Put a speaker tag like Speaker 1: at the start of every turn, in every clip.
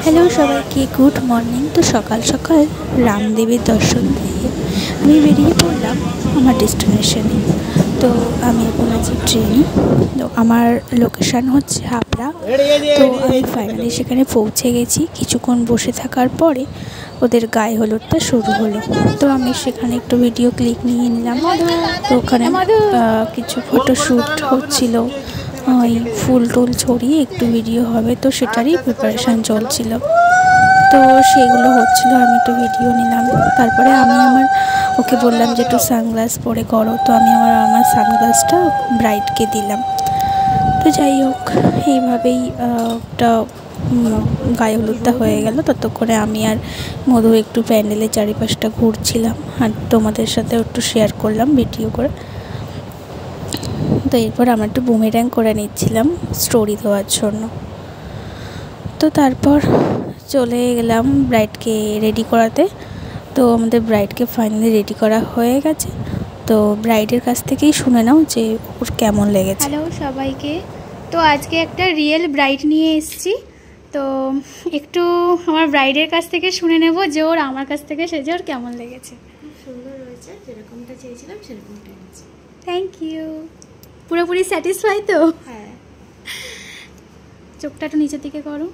Speaker 1: Hello সবাইকে, good morning. তো সকাল সকাল রামদেবের দর্শন দিয়ে আমি বেরিয়ে পড়লাম আমার ডেস্টিনেশনে। তো আমি এখন আছি ট্রেনে। তো আমার লোকেশান হচ্ছে হাবড়া। তো আমি ফাইনালি সেখানে পৌঁছে গেছি। কিছুক্ষণ বসে থাকার পরে ওদের গায়ে হলুদটা শুরু হলো। তো আমি সেখানে একটু ভিডিও ক্লিক নিয়ে নিলাম। তো ওখানে কিছু ফটোশ্যুট হচ্ছিল, ওই ফুল টুল ছড়িয়ে একটু ভিডিও হবে, তো সেটারই প্রিপারেশান চলছিল। তো সেগুলো হচ্ছিলো, আমি একটু ভিডিও নিলাম। তারপরে আমি ওকে বললাম যে একটু সানগ্লাস পরে করো। তো আমি আমার সানগ্লাসটা ব্রাইডকে দিলাম। তো যাই হোক, এইভাবেই একটা গায়ে হলুদটা হয়ে গেল। ততক্ষণে আমি আর মধু একটু প্যান্ডেলের চারিপাশটা ঘুরছিলাম আর তোমাদের সাথে একটু শেয়ার করলাম ভিডিও করে। তো এরপর আমরা একটু বুমেরাং করে নিচ্ছিলাম স্টোরি দেওয়ার জন্য। তো তারপর চলে গেলাম ব্রাইডকে রেডি করাতে। তো আমাদের ব্রাইডকে ফাইনালি রেডি করা হয়ে গেছে। তো ব্রাইডের কাছ থেকেই শুনে নাও যে ওর কেমন লেগেছে।
Speaker 2: হ্যালো সবাইকে। তো আজকে একটা রিয়েল ব্রাইড নিয়ে এসেছি। তো একটু আমার ব্রাইডের কাছ থেকে শুনে নেব যে ওর আমার কাছ থেকে সেজে ওর কেমন লেগেছে।
Speaker 3: খুব সুন্দর রয়েছে, যেরকমটা চেয়েছিলাম সেরকমটাই হয়েছে।
Speaker 2: Thank you. পুরোপুরি স্যাটিসফাই তো?
Speaker 3: হ্যাঁ।
Speaker 2: চোখটা একটু নিচের দিকে করো।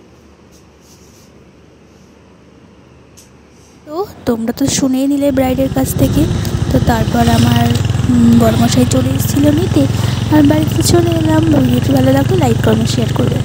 Speaker 1: তো তোমরা তো শুনেই নিলে ব্রাইডের কাছ থেকে। তো তারপর আমার বড়মশাই চলে এসেছিলো নিতে, আর বাড়িতে চলে এলাম। ভিডিওটি ভালো লাগলে লাইক কমেন্ট শেয়ার করবে।